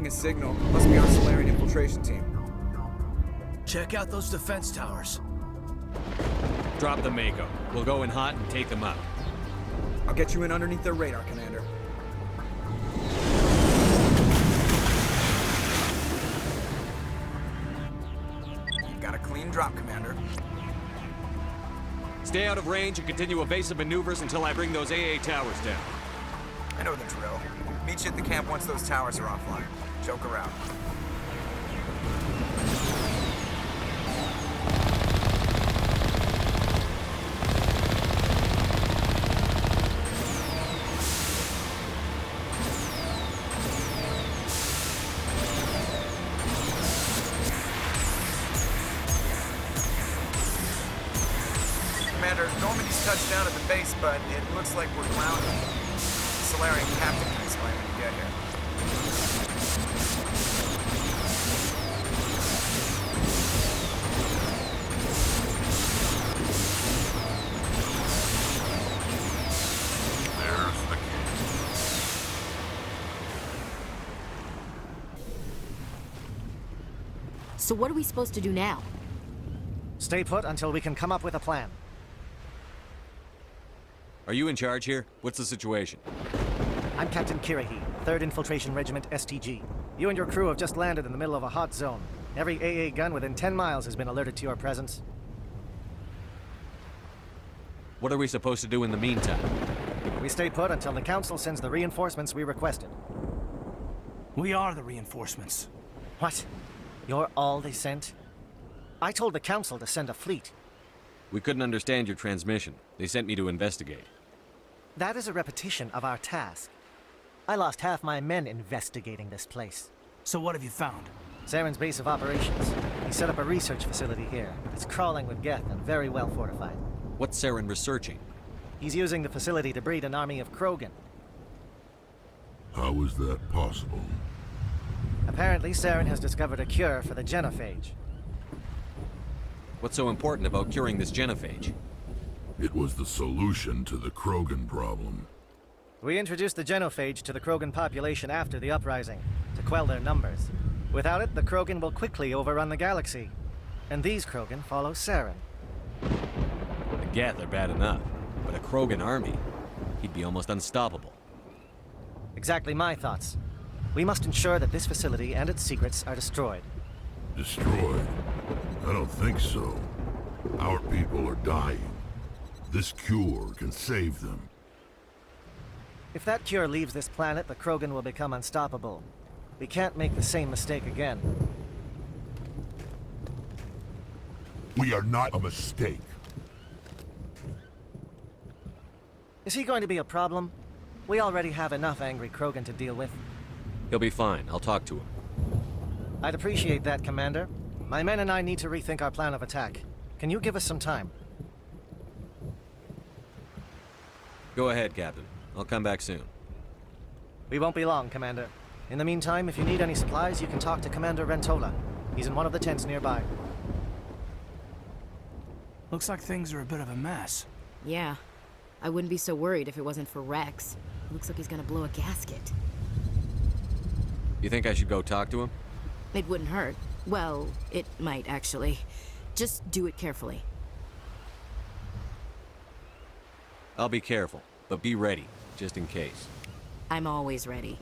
reading a signal. Must be our Solarian infiltration team. Check out those defense towers. Drop the Mako. We'll go in hot and take them out. I'll get you in underneath their radar, Commander. Got a clean drop, Commander. Stay out of range and continue evasive maneuvers until I bring those AA towers down. I know the drill. Meet you at the camp once those towers are offline. Joke around. Commander, Normandy's touched down at the base, but it looks like we're grounded. The Solarian captain can explain when you get here. There's the key. So what are we supposed to do now? Stay put until we can come up with a plan. Are you in charge here? What's the situation? I'm Captain Kirahi, 3rd Infiltration Regiment STG. You and your crew have just landed in the middle of a hot zone. Every AA gun within 10 miles has been alerted to your presence. What are we supposed to do in the meantime? We stay put until the Council sends the reinforcements we requested. We are the reinforcements. What? You're all they sent? I told the Council to send a fleet. We couldn't understand your transmission. They sent me to investigate. That is a repetition of our task. I lost half my men investigating this place. So what have you found? Saren's base of operations. He set up a research facility here. It's crawling with Geth and very well fortified. What's Saren researching? He's using the facility to breed an army of Krogan. How is that possible? Apparently, Saren has discovered a cure for the genophage. What's so important about curing this genophage? It was the solution to the Krogan problem. We introduced the genophage to the Krogan population after the uprising, to quell their numbers. Without it, the Krogan will quickly overrun the galaxy. And these Krogan follow Saren. The Geth are bad enough, but a Krogan army, he'd be almost unstoppable. Exactly my thoughts. We must ensure that this facility and its secrets are destroyed. Destroyed? I don't think so. Our people are dying. This cure can save them. If that cure leaves this planet, the Krogan will become unstoppable. We can't make the same mistake again. We are not a mistake. Is he going to be a problem? We already have enough angry Krogan to deal with. He'll be fine. I'll talk to him. I'd appreciate that, Commander. My men and I need to rethink our plan of attack. Can you give us some time? Go ahead, Captain. I'll come back soon. We won't be long, Commander. In the meantime, if you need any supplies, you can talk to Commander Rentola. He's in one of the tents nearby. Looks like things are a bit of a mess. Yeah. I wouldn't be so worried if it wasn't for Rex. Looks like he's gonna blow a gasket. You think I should go talk to him? It wouldn't hurt. Well, it might, actually. Just do it carefully. I'll be careful, but be ready, just in case. I'm always ready.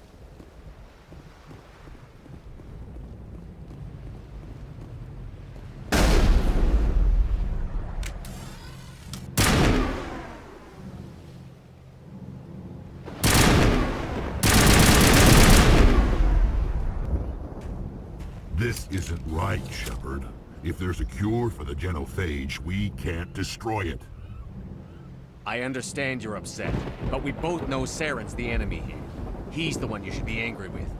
This isn't right, Shepard. If there's a cure for the genophage, we can't destroy it. I understand you're upset, but we both know Saren's the enemy here. He's the one you should be angry with.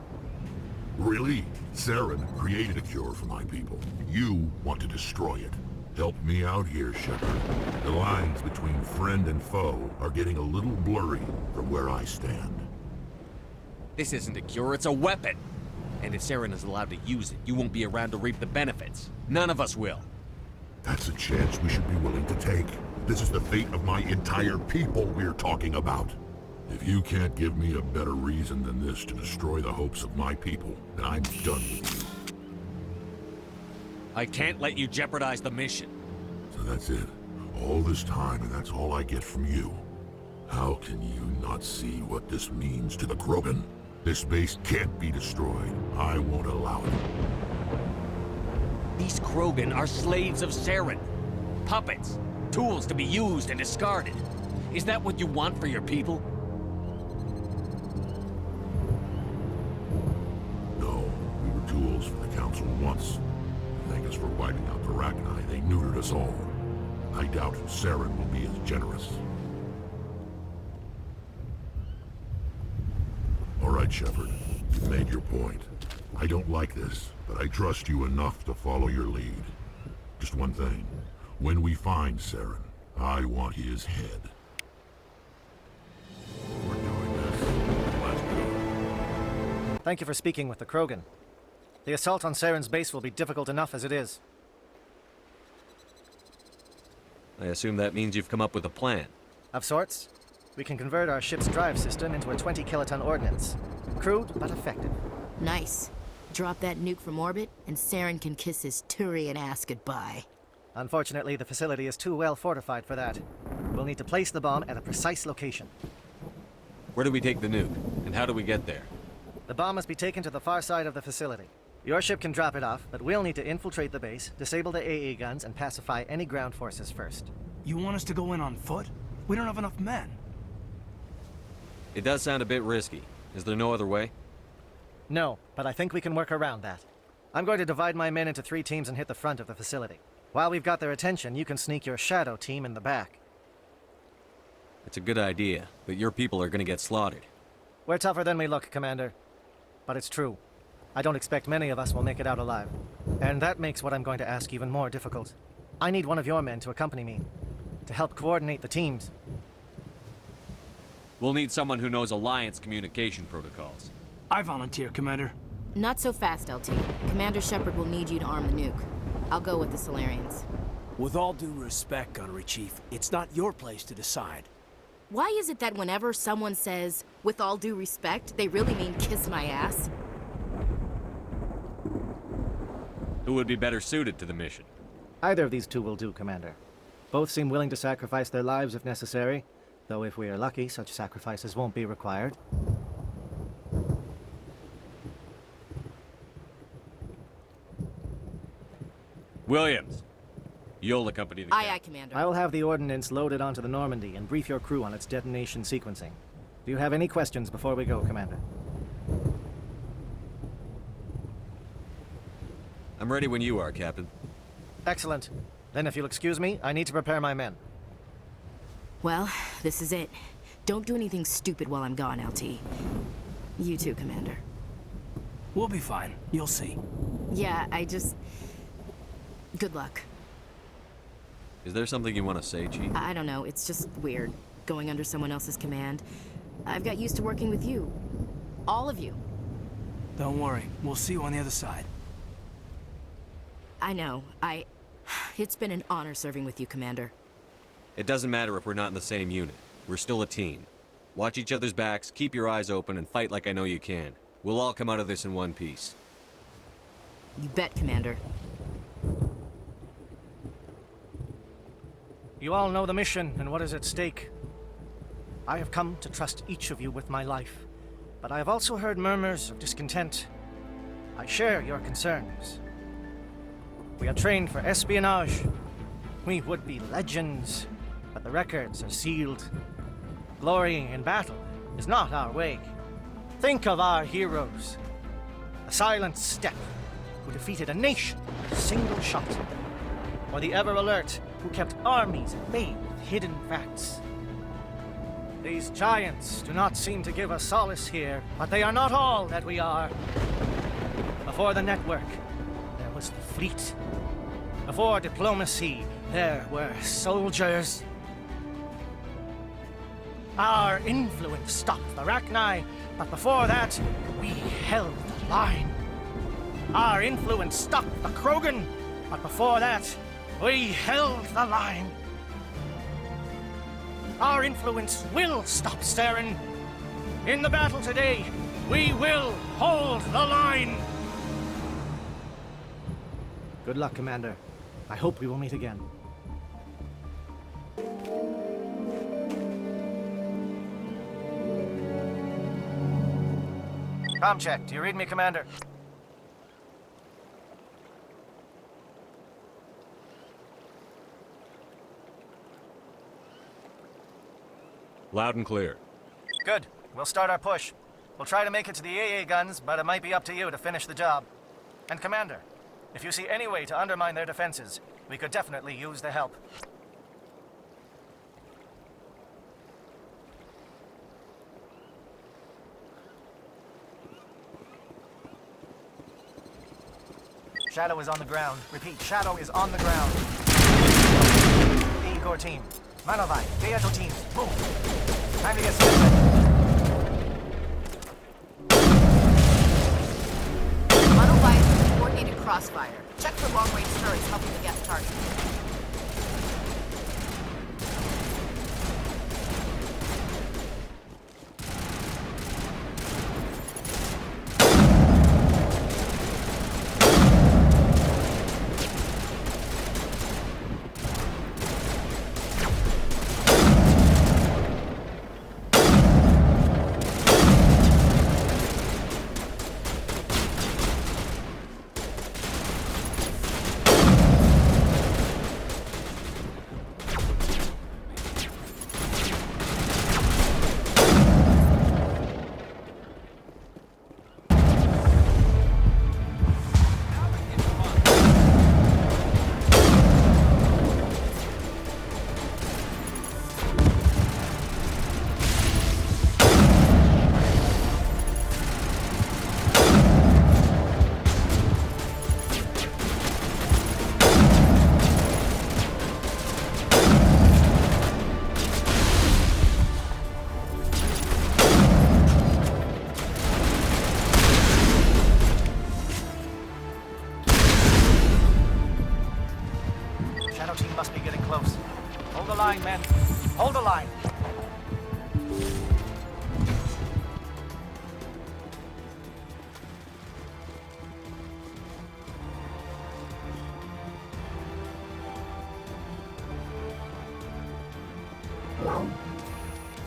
Really? Saren created a cure for my people. You want to destroy it. Help me out here, Shepard. The lines between friend and foe are getting a little blurry from where I stand. This isn't a cure, it's a weapon! And if Saren is allowed to use it, you won't be around to reap the benefits. None of us will. That's a chance we should be willing to take. This is the fate of my entire people we're talking about. If you can't give me a better reason than this to destroy the hopes of my people, then I'm done with you. I can't let you jeopardize the mission. So that's it. All this time, and that's all I get from you. How can you not see what this means to the Krogan? This base can't be destroyed. I won't allow it. These Krogan are slaves of Saren. Puppets. Tools to be used and discarded. Is that what you want for your people? No, we were tools for the Council once. Thank us for wiping out the Rachni. They neutered us all. I doubt Saren will be as generous. All right, Shepard. You've made your point. I don't like this, but I trust you enough to follow your lead. Just one thing. When we find Saren, I want his head. We're doing this. Let's do it. Thank you for speaking with the Krogan. The assault on Saren's base will be difficult enough as it is. I assume that means you've come up with a plan. Of sorts. We can convert our ship's drive system into a 20-kiloton ordnance. Crude, but effective. Nice. Drop that nuke from orbit, and Saren can kiss his Turian ass goodbye. Unfortunately, the facility is too well fortified for that. We'll need to place the bomb at a precise location. Where do we take the nuke? And how do we get there? The bomb must be taken to the far side of the facility. Your ship can drop it off, but we'll need to infiltrate the base, disable the AA guns, and pacify any ground forces first. You want us to go in on foot? We don't have enough men. It does sound a bit risky. Is there no other way? No, but I think we can work around that. I'm going to divide my men into 3 teams and hit the front of the facility. While we've got their attention, you can sneak your shadow team in the back. It's a good idea, but your people are gonna get slaughtered. We're tougher than we look, Commander. But it's true. I don't expect many of us will make it out alive. And that makes what I'm going to ask even more difficult. I need one of your men to accompany me, to help coordinate the teams. We'll need someone who knows Alliance communication protocols. I volunteer, Commander. Not so fast, LT. Commander Shepard will need you to arm the nuke. I'll go with the Solarians. With all due respect, Gunnery Chief, it's not your place to decide. Why is it that whenever someone says, with all due respect, they really mean kiss my ass? Who would be better suited to the mission? Either of these 2 will do, Commander. Both seem willing to sacrifice their lives if necessary, though if we are lucky, such sacrifices won't be required. Williams, you'll accompany the Aye, Commander. I will have the ordnance loaded onto the Normandy and brief your crew on its detonation sequencing. Do you have any questions before we go, Commander? I'm ready when you are, Captain. Excellent. Then if you'll excuse me, I need to prepare my men. Well, this is it. Don't do anything stupid while I'm gone, LT. You too, Commander. We'll be fine. You'll see. Yeah, Good luck. Is there something you want to say, Chief? I don't know, it's just weird, going under someone else's command. I've got used to working with you. All of you. Don't worry. We'll see you on the other side. I know, It's been an honor serving with you, Commander. It doesn't matter if we're not in the same unit. We're still a team. Watch each other's backs, keep your eyes open, and fight like I know you can. We'll all come out of this in one piece. You bet, Commander. You all know the mission and what is at stake. I have come to trust each of you with my life, but I have also heard murmurs of discontent. I share your concerns. We are trained for espionage. We would be legends, but the records are sealed. Glory in battle is not our way. Think of our heroes. The silent step who defeated a nation with a single shot. Or the ever-alert who kept armies at bay with hidden facts. These giants do not seem to give us solace here, but they are not all that we are. Before the network, there was the fleet. Before diplomacy, there were soldiers. Our influence stopped the Rachni, but before that, we held the line. Our influence stopped the Krogan, but before that, we held the line. Our influence will stop Saren, In the battle today, we will hold the line! Good luck, Commander. I hope we will meet again. Com check. Do you read me, Commander? Loud and clear. Good. We'll start our push. We'll try to make it to the AA guns, but it might be up to you to finish the job. And Commander, if you see any way to undermine their defenses, we could definitely use the help. Shadow is on the ground. Repeat, Shadow is on the ground. A Corps team. Manovai, Beato team. Move. Time to get started. Monovite, coordinated crossfire. Check for long-range turrets helping the guest target. Must be getting close. Hold the line, men. Hold the line.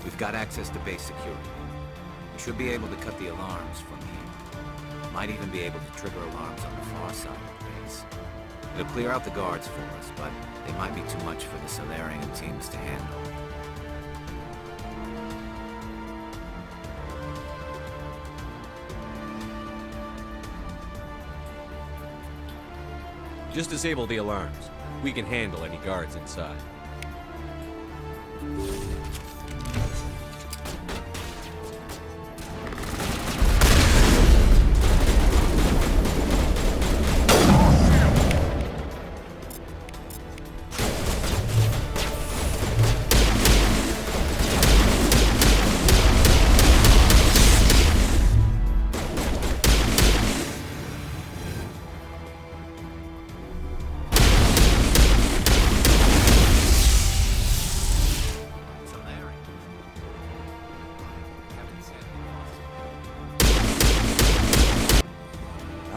We've got access to base security. We should be able to cut the alarms from here. Might even be able to trigger alarms on the far side of the base. It'll clear out the guards for us, but they might be too much for the Solarian teams to handle. Just disable the alarms. We can handle any guards inside.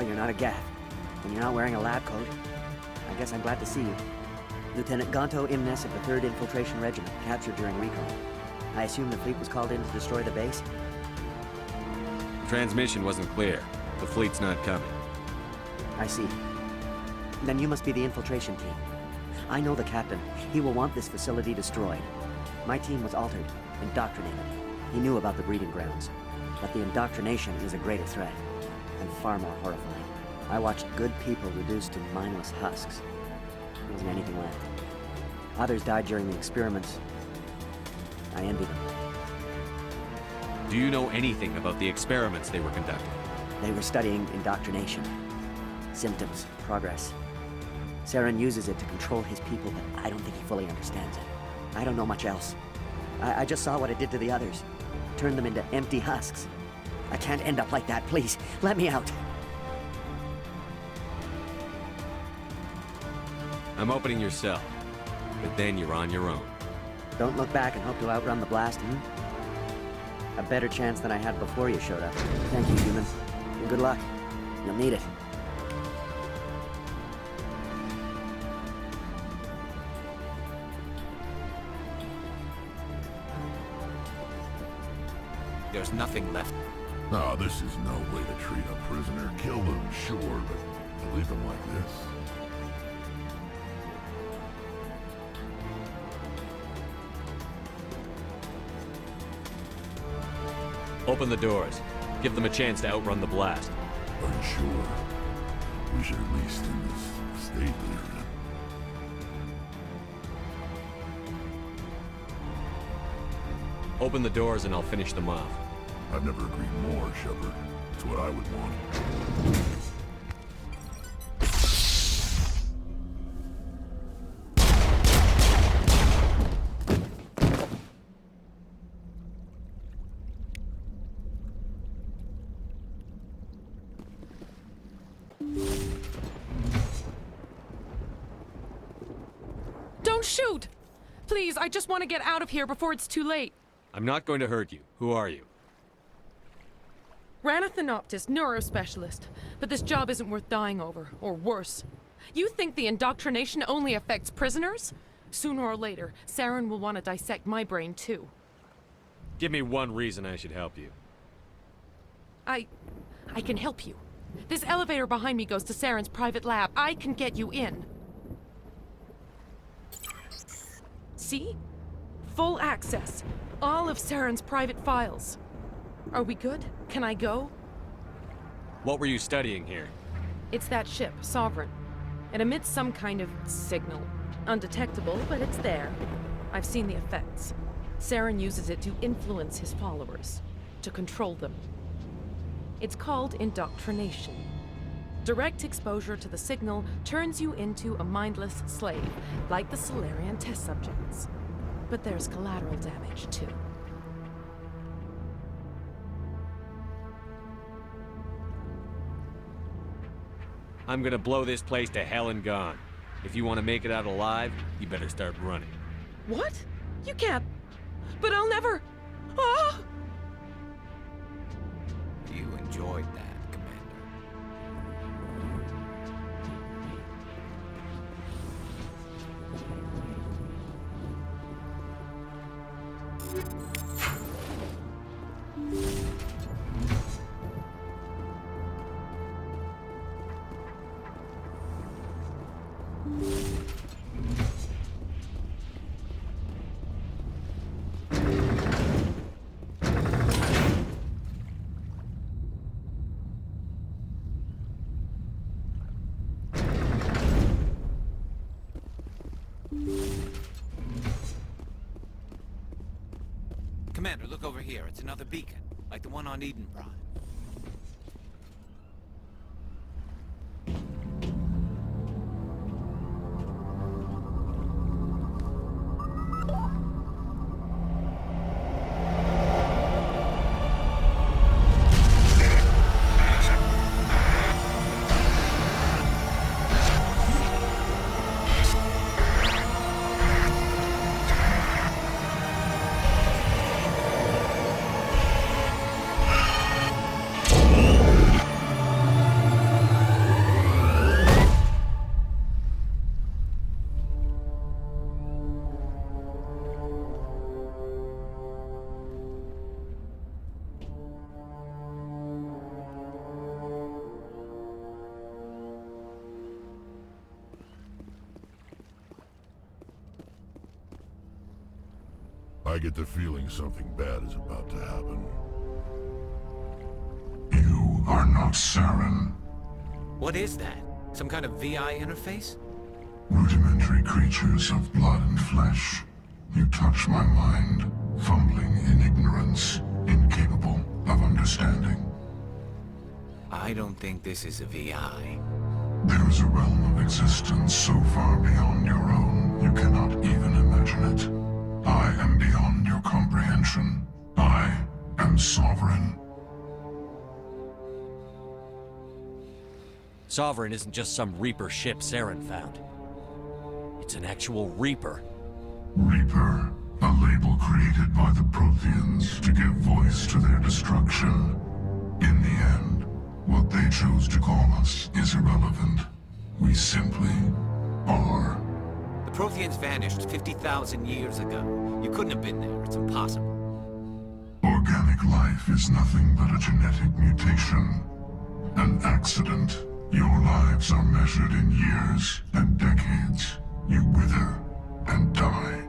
You're not a Gath, and you're not wearing a lab coat. I guess I'm glad to see you. Lieutenant Gonto Imnes of the 3rd Infiltration Regiment, captured during recon. I assume the fleet was called in to destroy the base? The transmission wasn't clear. The fleet's not coming. I see. Then you must be the infiltration team. I know the captain. He will want this facility destroyed. My team was altered, indoctrinated. He knew about the breeding grounds. But the indoctrination is a greater threat, and far more horrifying. I watched good people reduced to mindless husks. There wasn't anything left. Others died during the experiments. I envy them. Do you know anything about the experiments they were conducting? They were studying indoctrination. Symptoms, progress. Saren uses it to control his people, but I don't think he fully understands it. I don't know much else. I just saw what it did to the others. Turned them into empty husks. I can't end up like that, please. Let me out. I'm opening your cell, but then you're on your own. Don't look back and hope to outrun the blast, A better chance than I had before you showed up. Thank you, human. And good luck. You'll need it. There's nothing left. Ah, this is no way to treat a prisoner. Kill them, sure, but to leave them like this. Open the doors. Give them a chance to outrun the blast. Are you sure? We should at least in this state they're in. Open the doors and I'll finish them off. I've never agreed more, Shepard. It's what I would want. Don't shoot! Please, I just want to get out of here before it's too late. I'm not going to hurt you. Who are you? Ranathanoptis, neurospecialist. But this job isn't worth dying over, or worse. You think the indoctrination only affects prisoners? Sooner or later, Saren will want to dissect my brain too. Give me one reason I should help you. I can help you. This elevator behind me goes to Saren's private lab. I can get you in. See? Full access. All of Saren's private files. Are we good? Can I go? What were you studying here? It's that ship, Sovereign. It emits some kind of signal. Undetectable, but it's there. I've seen the effects. Saren uses it to influence his followers, to control them. It's called indoctrination. Direct exposure to the signal turns you into a mindless slave, like the Solarian test subjects. But there's collateral damage, too. I'm gonna blow this place to hell and gone. If you want to make it out alive, you better start running. What? You can't. But I'll never. Ah! You enjoyed that, Commander. Commander, look over here. It's another beacon, like the one on Eden Prime. I get the feeling something bad is about to happen. You are not Saren. What is that? Some kind of VI interface? Rudimentary creatures of blood and flesh. You touch my mind, fumbling in ignorance, incapable of understanding. I don't think this is a VI. There is a realm of existence so far beyond your own, you cannot even imagine it. I am beyond your comprehension. I am sovereign. Sovereign isn't just some Reaper ship Saren found. It's an actual Reaper. Reaper, a label created by the Protheans to give voice to their destruction. In the end, what they chose to call us is irrelevant. We simply are. The Protheans vanished 50,000 years ago. You couldn't have been there. It's impossible. Organic life is nothing but a genetic mutation. An accident. Your lives are measured in years and decades. You wither and die.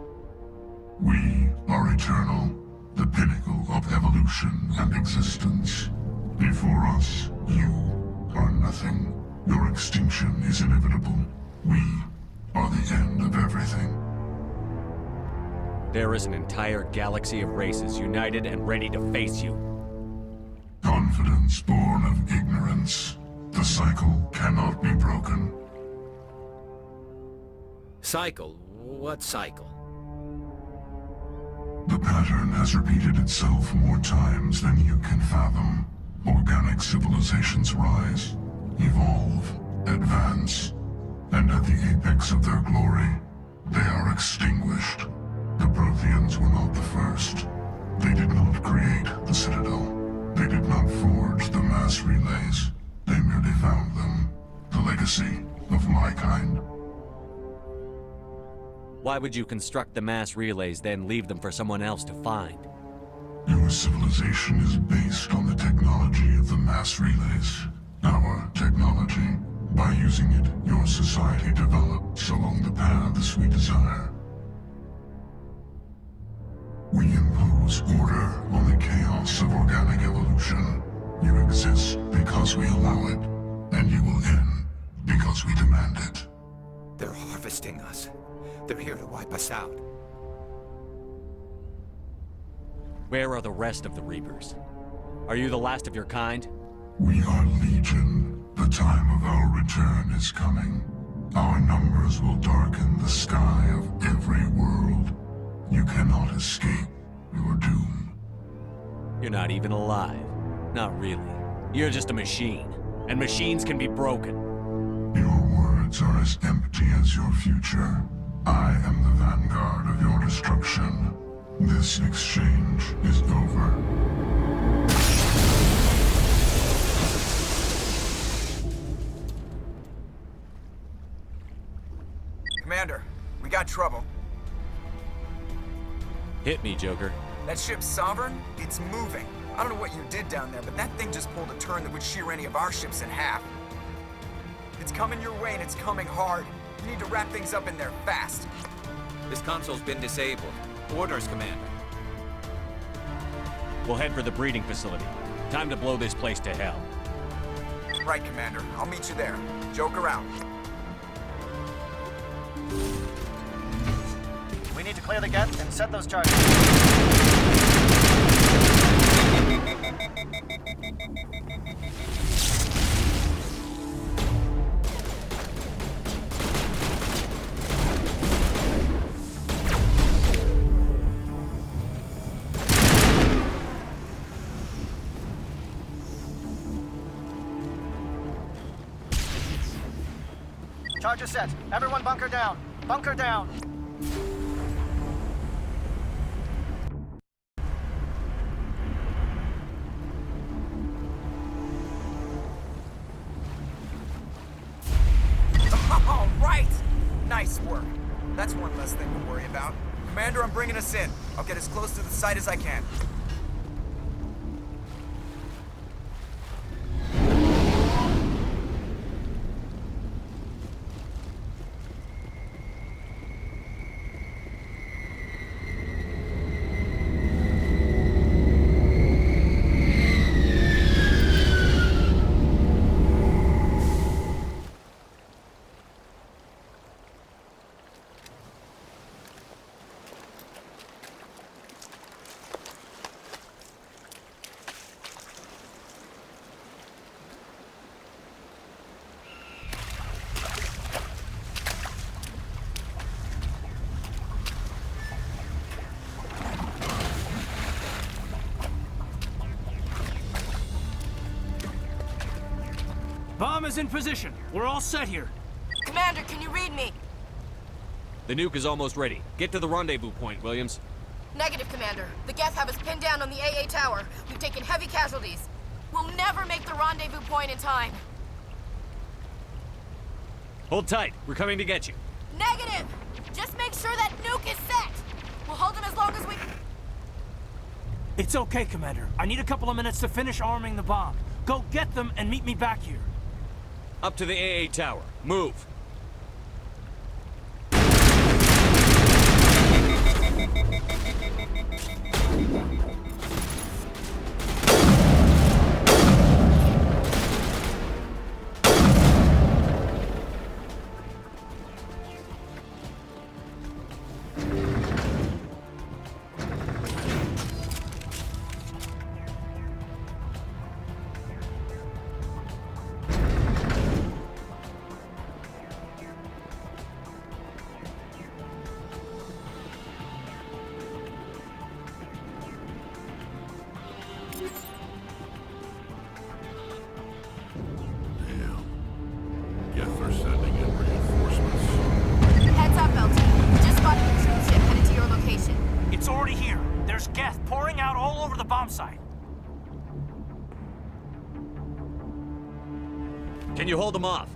We are eternal, the pinnacle of evolution and existence. Before us, you are nothing. Your extinction is inevitable. We are the end of everything. There is an entire galaxy of races united and ready to face you. Confidence born of ignorance. The cycle cannot be broken. Cycle? What cycle? The pattern has repeated itself more times than you can fathom. Organic civilizations rise, evolve, advance, and at the apex of their glory, they are extinguished. The Protheans were not the first. They did not create the Citadel. They did not forge the mass relays. They merely found them. The legacy of my kind. Why would you construct the mass relays, then leave them for someone else to find? Your civilization is based on the technology of the mass relays. Our technology. By using it, your society develops along the paths we desire. We impose order on the chaos of organic evolution. You exist because we allow it, and you will end because we demand it. They're harvesting us. They're here to wipe us out. Where are the rest of the Reapers? Are you the last of your kind? We are Legion. The time of our return is coming. Our numbers will darken the sky of every world. You cannot escape your doom. You're not even alive. Not really. You're just a machine. And machines can be broken. Your words are as empty as your future. I am the vanguard of your destruction. This exchange is over. Commander, we got trouble. Hit me, Joker. That ship's Sovereign? It's moving. I don't know what you did down there, but that thing just pulled a turn that would shear any of our ships in half. It's coming your way, and it's coming hard. You need to wrap things up in there fast. This console's been disabled. Orders, Commander. We'll head for the breeding facility. Time to blow this place to hell. Right, Commander. I'll meet you there. Joker out. We need to clear the gate and set those charges. Charges set. Everyone bunker down. Bunker down. All right! Nice work. That's one less thing to worry about. Commander, I'm bringing us in. I'll get as close to the site as I can. Bomb is in position. We're all set here. Commander, can you read me? The nuke is almost ready. Get to the rendezvous point, Williams. Negative, Commander. The Geth have us pinned down on the AA tower. We've taken heavy casualties. We'll never make the rendezvous point in time. Hold tight. We're coming to get you. Negative! Just make sure that nuke is set! We'll hold them as long as we... It's okay, Commander. I need a couple of minutes to finish arming the bomb. Go get them and meet me back here. Up to the AA tower. Move. Geth are sending in reinforcements. Heads up, LT. Just spotted a troop ship headed to your location. It's already here. There's Geth pouring out all over the bomb site. Can you hold them off?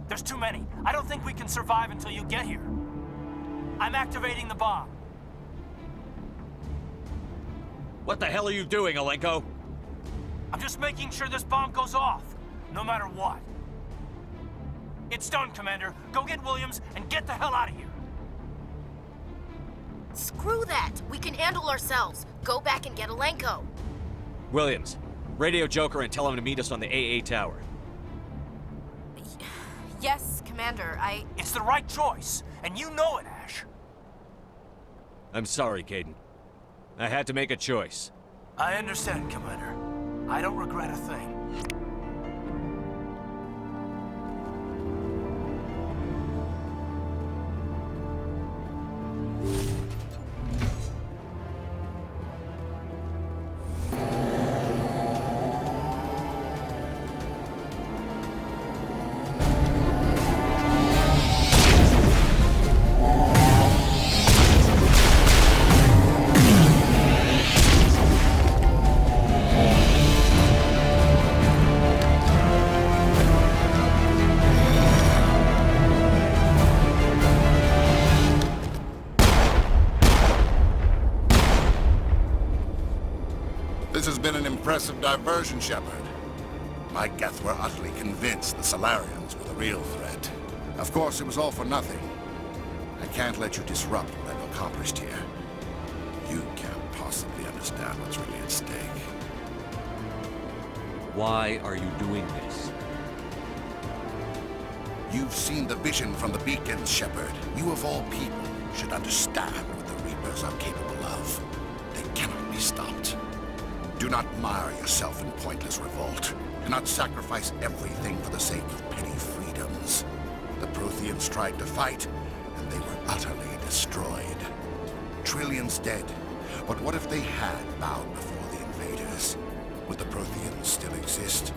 There's too many. I don't think we can survive until you get here. I'm activating the bomb. What the hell are you doing, Alenko? I'm just making sure this bomb goes off, no matter what. It's done, Commander. Go get Williams and get the hell out of here. Screw that. We can handle ourselves. Go back and get Alenko. Williams, radio Joker and tell him to meet us on the AA tower. Yes, Commander, It's the right choice, and you know it, Ash. I'm sorry, Caden. I had to make a choice. I understand, Commander. I don't regret a thing. This has been an impressive diversion, Shepard. My Geth were utterly convinced the Solarians were the real threat. Of course, it was all for nothing. I can't let you disrupt what I've accomplished here. You can't possibly understand what's really at stake. Why are you doing this? You've seen the vision from the beacons, Shepard. You of all people should understand what the Reapers are capable of. They cannot be stopped. Do not mire yourself in pointless revolt. Do not sacrifice everything for the sake of petty freedoms. The Protheans tried to fight, and they were utterly destroyed. Trillions dead. But what if they had bowed before the invaders? Would the Protheans still exist?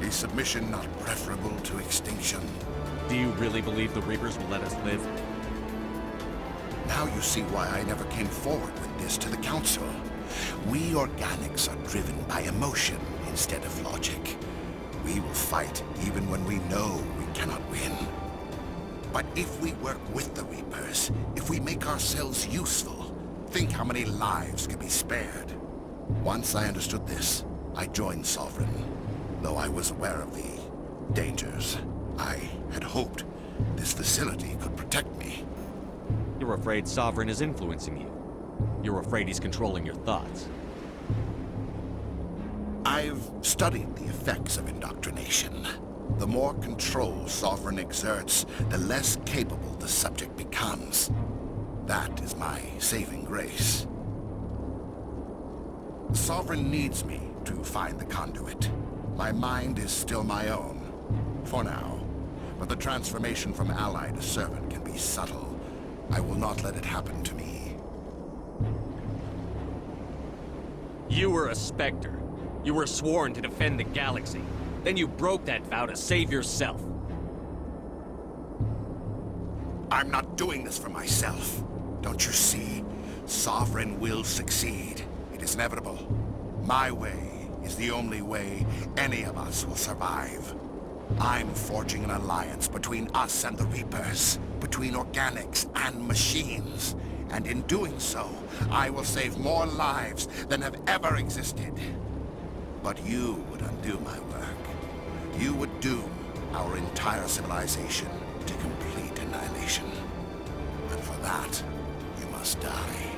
Is submission not preferable to extinction? Do you really believe the Reapers will let us live? Now you see why I never came forward with this to the Council. We organics are driven by emotion instead of logic. We will fight even when we know we cannot win. But if we work with the Reapers, if we make ourselves useful, think how many lives can be spared. Once I understood this, I joined Sovereign. Though I was aware of the dangers, I had hoped this facility could protect me. You're afraid Sovereign is influencing you. You're afraid he's controlling your thoughts. I've studied the effects of indoctrination. The more control Sovereign exerts, the less capable the subject becomes. That is my saving grace. Sovereign needs me to find the conduit. My mind is still my own, for now. But the transformation from ally to servant can be subtle. I will not let it happen to me. You were a Spectre. You were sworn to defend the galaxy. Then you broke that vow to save yourself. I'm not doing this for myself. Don't you see? Sovereign will succeed. It is inevitable. My way is the only way any of us will survive. I'm forging an alliance between us and the Reapers, between organics and machines. And in doing so, I will save more lives than have ever existed. But you would undo my work. You would doom our entire civilization to complete annihilation. And for that, you must die.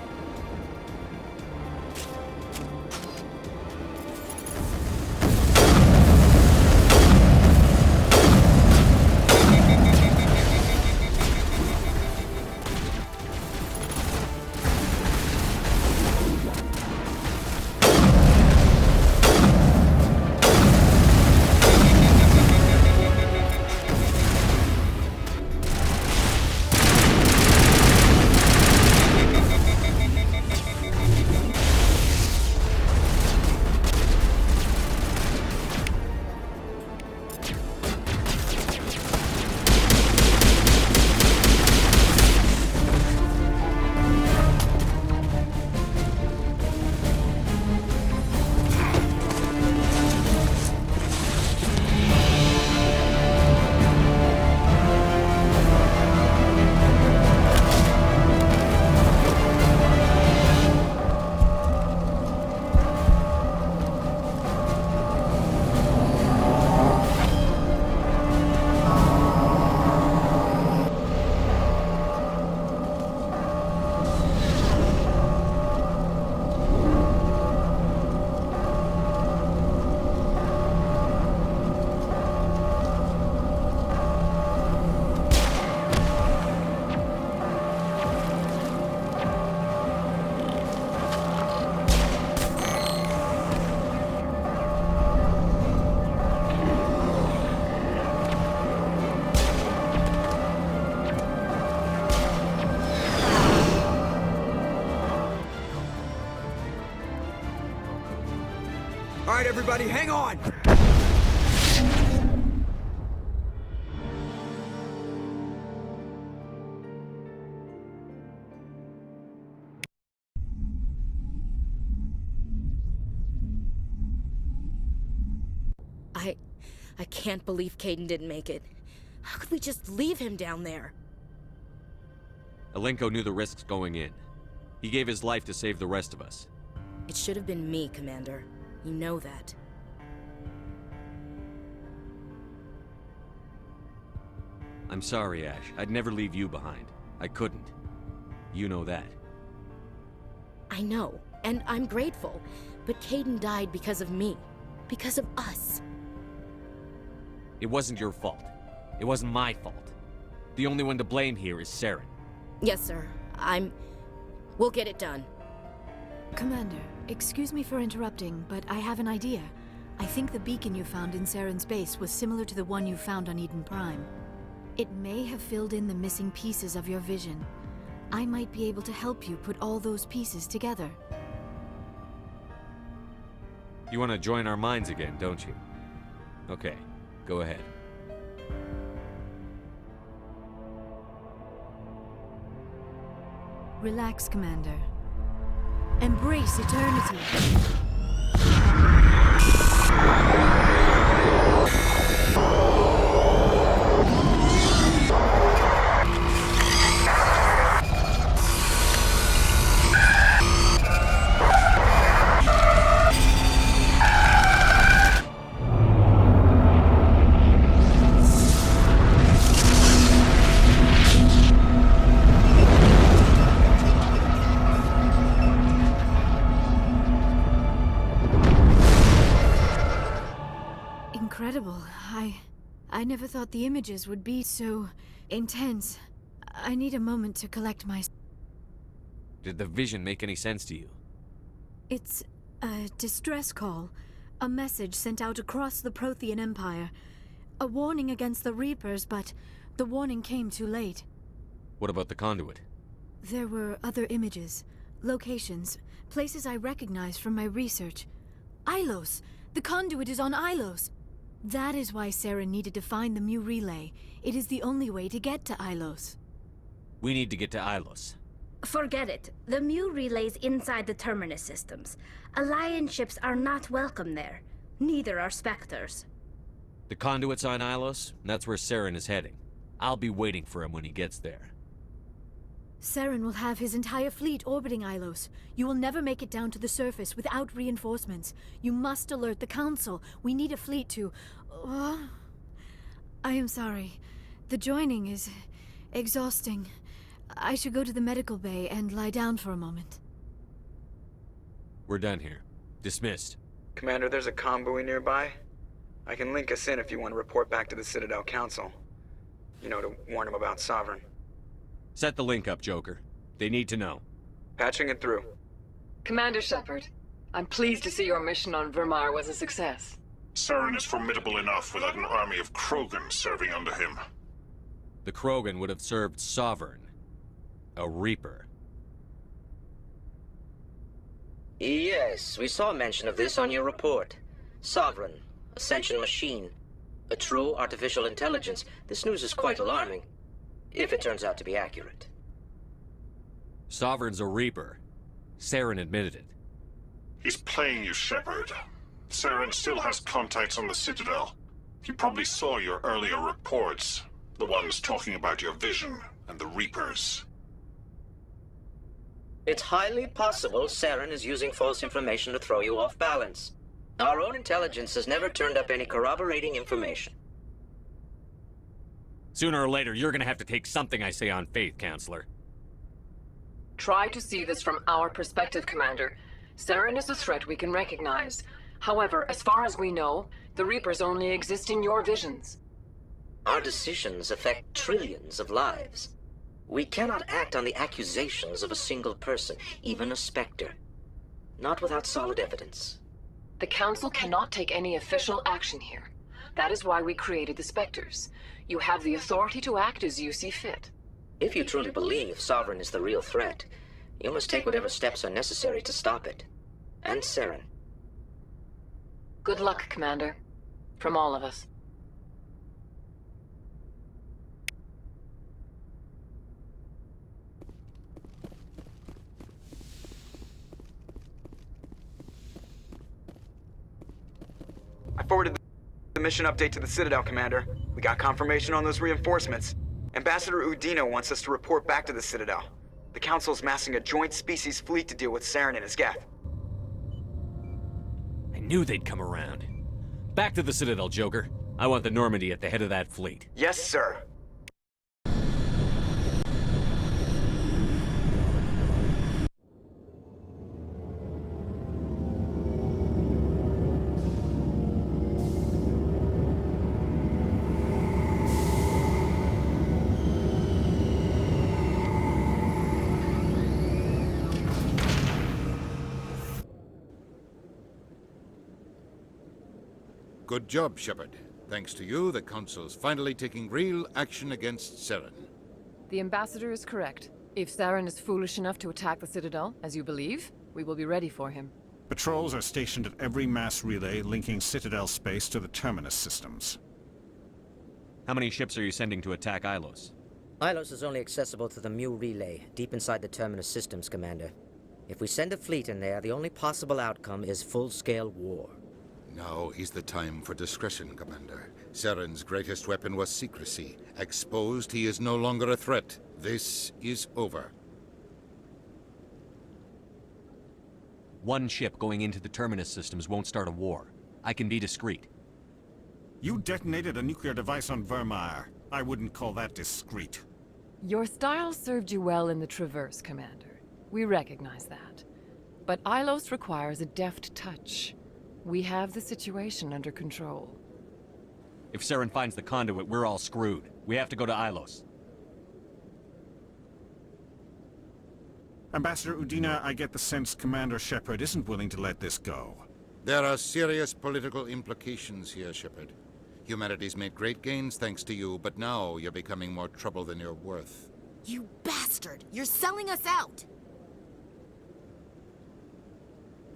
All right, everybody, hang on! I can't believe Caden didn't make it. How could we just leave him down there? Alenko knew the risks going in. He gave his life to save the rest of us. It should have been me, Commander. You know that. I'm sorry, Ash. I'd never leave you behind. I couldn't. You know that. I know, and I'm grateful. But Caden died because of me. Because of us. It wasn't your fault. It wasn't my fault. The only one to blame here is Saren. Yes, sir. We'll get it done. Commander, excuse me for interrupting, but I have an idea. I think the beacon you found in Saren's base was similar to the one you found on Eden Prime. It may have filled in the missing pieces of your vision. I might be able to help you put all those pieces together. You want to join our minds again, don't you? Okay, go ahead. Relax, Commander. Embrace eternity. Incredible. I never thought the images would be so intense. I need a moment to collect my... Did the vision make any sense to you? It's a distress call. A message sent out across the Prothean Empire. A warning against the Reapers, but the warning came too late. What about the conduit? There were other images, locations, places I recognized from my research. Ilos! The conduit is on Ilos! That is why Saren needed to find the Mu relay. It is the only way to get to Ilos. We need to get to Ilos. Forget it. The Mu relay's inside the Terminus systems. Alliance ships are not welcome there. Neither are Spectres. The conduit's on Ilos, and that's where Saren is heading. I'll be waiting for him when he gets there. Saren will have his entire fleet orbiting Ilos. You will never make it down to the surface without reinforcements. You must alert the Council. We need a fleet to... I am sorry. The joining is exhausting. I should go to the medical bay and lie down for a moment. We're done here. Dismissed. Commander, there's a comm buoy nearby. I can link us in if you want to report back to the Citadel Council. You know, to warn them about Sovereign. Set the link up, Joker. They need to know. Patching it through. Commander Shepard, I'm pleased to see your mission on Vermire was a success. Saren is formidable enough without an army of Krogan serving under him. The Krogan would have served Sovereign. A Reaper. Yes, we saw mention of this on your report. Sovereign, Ascension machine. A true artificial intelligence. This news is quite alarming. If it turns out to be accurate. Sovereign's a Reaper. Saren admitted it. He's playing you, Shepard. Saren still has contacts on the Citadel. He probably saw your earlier reports. The ones talking about your vision and the Reapers. It's highly possible Saren is using false information to throw you off balance. Our own intelligence has never turned up any corroborating information. Sooner or later, you're gonna have to take something I say on faith, Counselor. Try to see this from our perspective, Commander. Saren is a threat we can recognize. However, as far as we know, the Reapers only exist in your visions. Our decisions affect trillions of lives. We cannot act on the accusations of a single person, even a Spectre. Not without solid evidence. The Council cannot take any official action here. That is why we created the Spectres. You have the authority to act as you see fit. If you truly believe Sovereign is the real threat, you must take whatever steps are necessary to stop it. And Saren. Good luck, Commander. From all of us. I forwarded the mission update to the Citadel, Commander. We got confirmation on those reinforcements. Ambassador Udina wants us to report back to the Citadel. The Council's massing a joint species fleet to deal with Saren and his Geth. I knew they'd come around. Back to the Citadel, Joker. I want the Normandy at the head of that fleet. Yes, sir. Good job, Shepard. Thanks to you, the Council's finally taking real action against Saren. The Ambassador is correct. If Saren is foolish enough to attack the Citadel, as you believe, we will be ready for him. Patrols are stationed at every mass relay linking Citadel space to the Terminus systems. How many ships are you sending to attack Ilos? Ilos is only accessible to the Mu relay, deep inside the Terminus systems, Commander. If we send a fleet in there, the only possible outcome is full-scale war. Now is the time for discretion, Commander. Saren's greatest weapon was secrecy. Exposed, he is no longer a threat. This is over. One ship going into the Terminus systems won't start a war. I can be discreet. You detonated a nuclear device on Vermire. I wouldn't call that discreet. Your style served you well in the Traverse, Commander. We recognize that. But Ilos requires a deft touch. We have the situation under control. If Saren finds the conduit, we're all screwed. We have to go to Ilos. Ambassador Udina, I get the sense Commander Shepard isn't willing to let this go. There are serious political implications here, Shepard. Humanity's made great gains thanks to you, but now you're becoming more trouble than you're worth. You bastard! You're selling us out!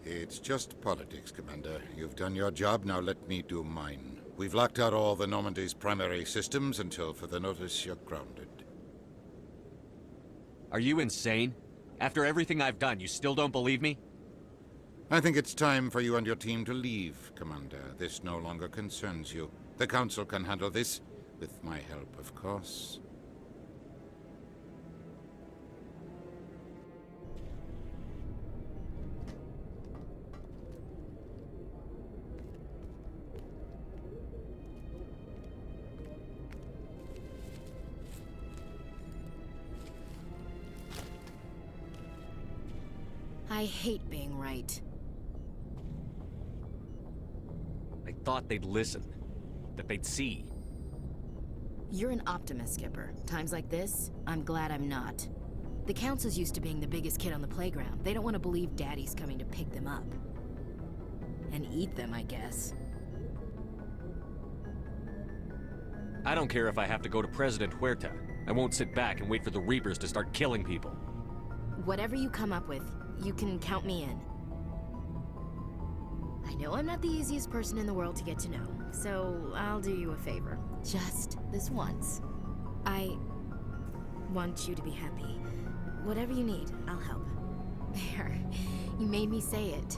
It's just politics, Commander. You've done your job, now let me do mine. We've locked out all the Normandy's primary systems until further notice you're grounded. Are you insane? After everything I've done, you still don't believe me? I think it's time for you and your team to leave, Commander. This no longer concerns you. The Council can handle this, with my help, of course. I hate being right. I thought they'd listen. That they'd see. You're an optimist, Skipper. Times like this, I'm glad I'm not. The Council's used to being the biggest kid on the playground. They don't want to believe Daddy's coming to pick them up. And eat them, I guess. I don't care if I have to go to President Huerta. I won't sit back and wait for the Reapers to start killing people. Whatever you come up with, you can count me in. I know I'm not the easiest person in the world to get to know, so I'll do you a favor. Just this once. I want you to be happy. Whatever you need, I'll help. There. You made me say it.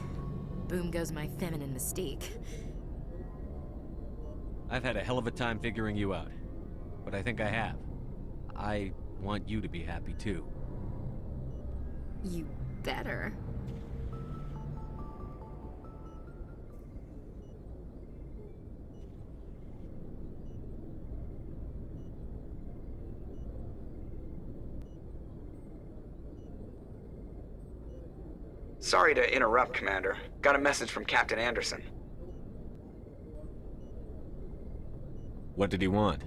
Boom goes my feminine mystique. I've had a hell of a time figuring you out. But I think I have. I want you to be happy too. You better. Sorry to interrupt, Commander. Got a message from Captain Anderson. What did he want?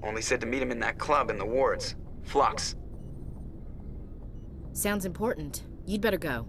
Only said to meet him in that club in the wards. Flux. Sounds important. You'd better go.